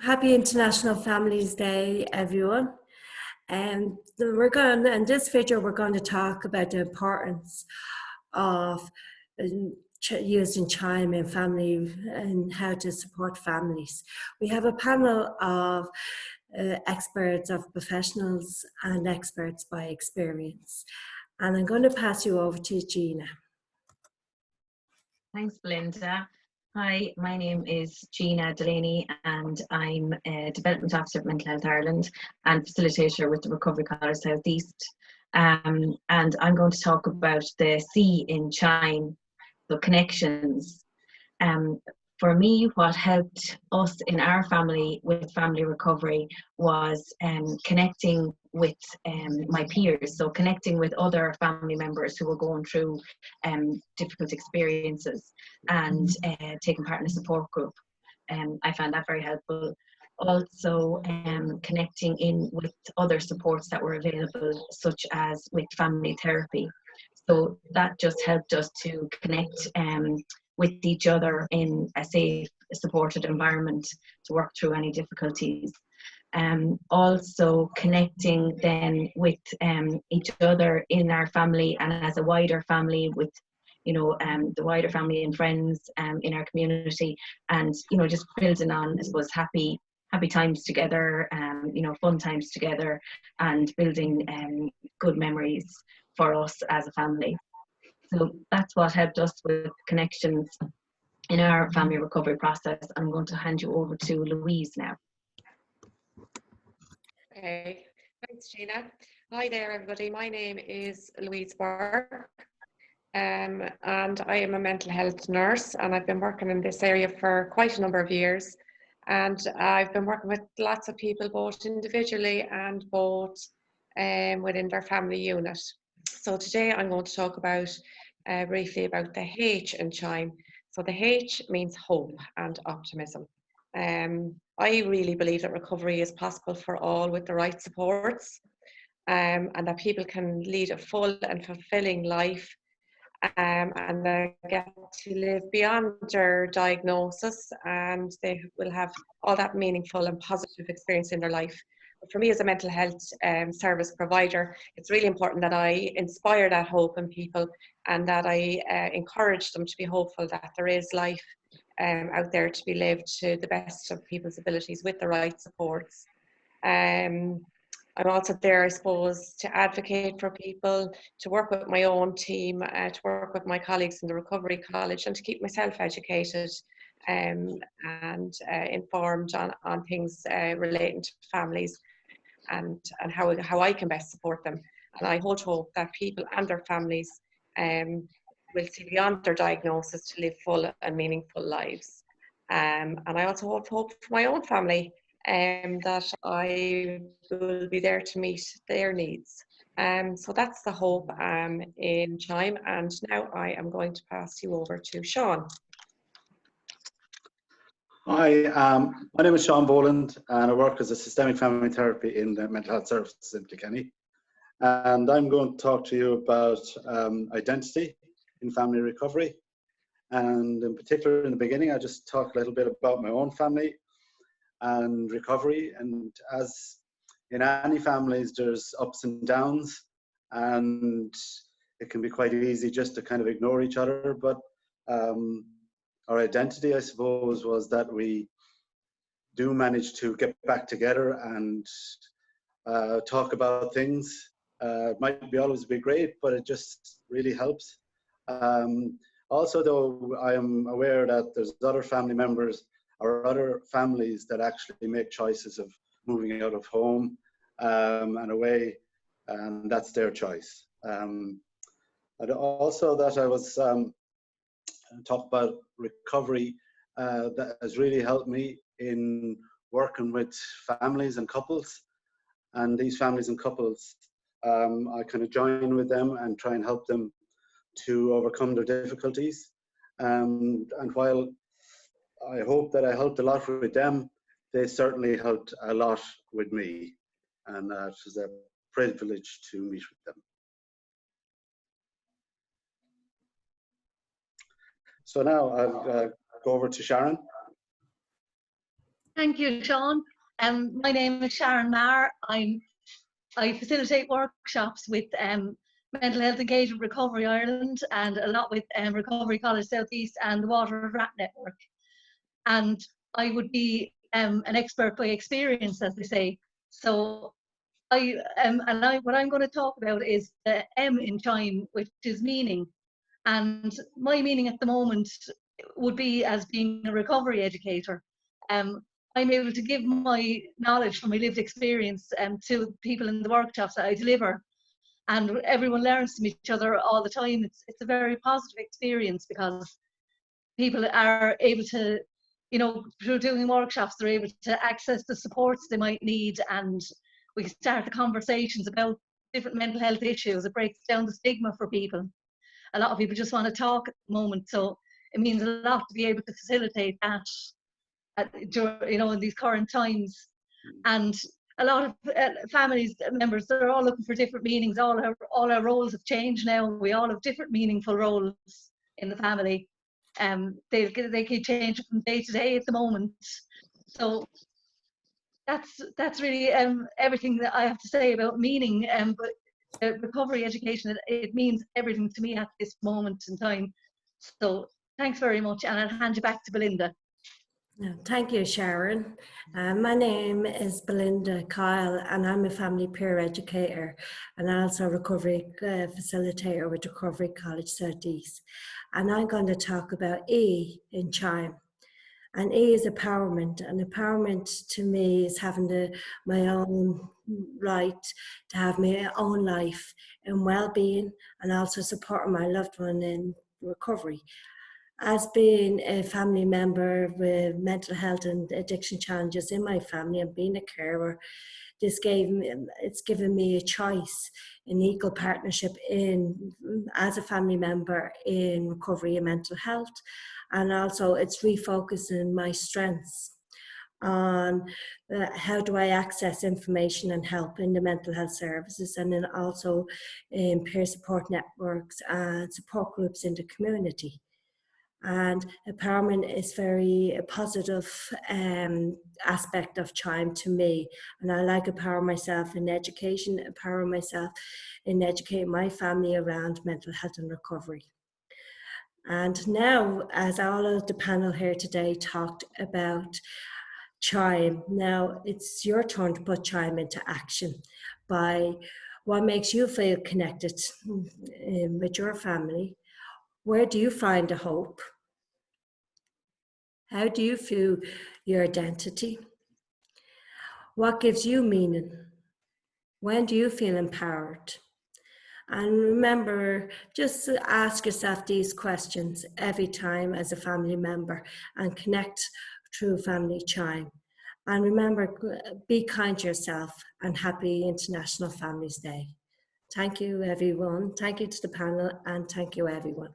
Happy International Families Day, everyone. And in this video, we're going to talk about the importance of using CHIME in family and how to support families. We have a panel of experts, of professionals and experts by experience. And I'm going to pass you over to Gina. Thanks, Belinda. Hi, my name is Gina Delaney and I'm a Development Officer at Mental Health Ireland and facilitator with the Recovery College South East. And I'm going to talk about the C in CHIME, so connections. For me, what helped us in our family with family recovery was connecting with my peers, so connecting with other family members who were going through difficult experiences and taking part in a support group. I found that very helpful. Also connecting in with other supports that were available, such as with family therapy. So that just helped us to connect with each other in a safe, supported environment to work through any difficulties. Also connecting then with each other in our family and as a wider family with, the wider family and friends in our community, and just building on, I suppose, happy times together, fun times together, and building good memories for us as a family. So that's what helped us with connections in our family recovery process. I'm going to hand you over to Louise now. Okay, thanks Gina. Hi there everybody, my name is Louise Walsh and I am a mental health nurse, and I've been working in this area for quite a number of years, and I've been working with lots of people both individually and both within their family unit. So today I'm going to talk about briefly about the H in CHIME. So the H means hope and optimism. I really believe that recovery is possible for all with the right supports, and that people can lead a full and fulfilling life, and they get to live beyond their diagnosis, and they will have all that meaningful and positive experience in their life. For me as a mental health service provider, it's really important that I inspire that hope in people, and that I encourage them to be hopeful that there is life out there to be lived to the best of people's abilities with the right supports. I'm also there, I suppose, to advocate for people, to work with my own team, to work with my colleagues in the Recovery College, and to keep myself educated and informed on things relating to families and how I can best support them. And I hold hope that people and their families will see beyond their diagnosis to live full and meaningful lives. And I also hold hope for my own family, that I will be there to meet their needs. So that's the hope in CHIME, and now I am going to pass you over to Sean. Hi, my name is Sean Borland, and I work as a systemic family therapy in the mental health services in Kilkenny. And I'm going to talk to you about identity in family recovery. And in particular, in the beginning, I just talk a little bit about my own family and recovery. And as in any families, there's ups and downs, and it can be quite easy just to kind of ignore each other. But our identity, I suppose, was that we do manage to get back together and talk about things. It might be always be great, but it just really helps. Also, though, I am aware that there's other family members or other families that actually make choices of moving out of home and away, and that's their choice. And also that I was talk about recovery that has really helped me in working with families and couples. And these families and couples, I kind of join with them and try and help them to overcome their difficulties. And while I hope that I helped a lot with them, they certainly helped a lot with me. And it was a privilege to meet with them. So now I'll go over to Sharon. Thank you, Sean. My name is Sharon Maree. I facilitate workshops with Mental Health Engagement Recovery Ireland and a lot with Recovery College South East and the Water of Rat Network. And I would be an expert by experience, as they say. So what I'm going to talk about is the M in CHIME, which is meaning. And my meaning at the moment would be as being a recovery educator. I'm able to give my knowledge from my lived experience to people in the workshops that I deliver, and everyone learns from each other all the time. It's a very positive experience because people are able to, through doing workshops, they're able to access the supports they might need, and we start the conversations about different mental health issues. It breaks down the stigma for people. A lot of people just want to talk at the moment, so it means a lot to be able to facilitate that, in these current times. And a lot of families members, they're all looking for different meanings. All our roles have changed now. We all have different meaningful roles in the family. They can change from day to day at the moment. So that's really everything that I have to say about meaning. But recovery education, it means everything to me at this moment in time. So thanks very much, and I'll hand you back to Belinda. Thank you, Sharon. My name is Belinda Kyle, and I'm a family peer educator and also a recovery facilitator with Recovery College South East. And I'm going to talk about E in CHIME. And E is empowerment, and empowerment to me is having my own right to have my own life and well-being, and also supporting my loved one in recovery. As being a family member with mental health and addiction challenges in my family and being a carer, it's given me a choice in equal partnership as a family member in recovery and mental health. And also it's refocusing my strengths on how do I access information and help in the mental health services, and then also in peer support networks and support groups in the community. And empowerment is very positive aspect of CHIME to me, and I like empower myself in education, empower myself in educating my family around mental health and recovery. And now, as all of the panel here today talked about CHIME, now it's your turn to put CHIME into action by what makes you feel connected with your family. Where do you find the hope? How do you feel your identity? What gives you meaning? When do you feel empowered? And remember, just ask yourself these questions every time as a family member and connect through Family CHIME. And remember, be kind to yourself, and happy International Families Day. Thank you, everyone. Thank you to the panel, and thank you, everyone.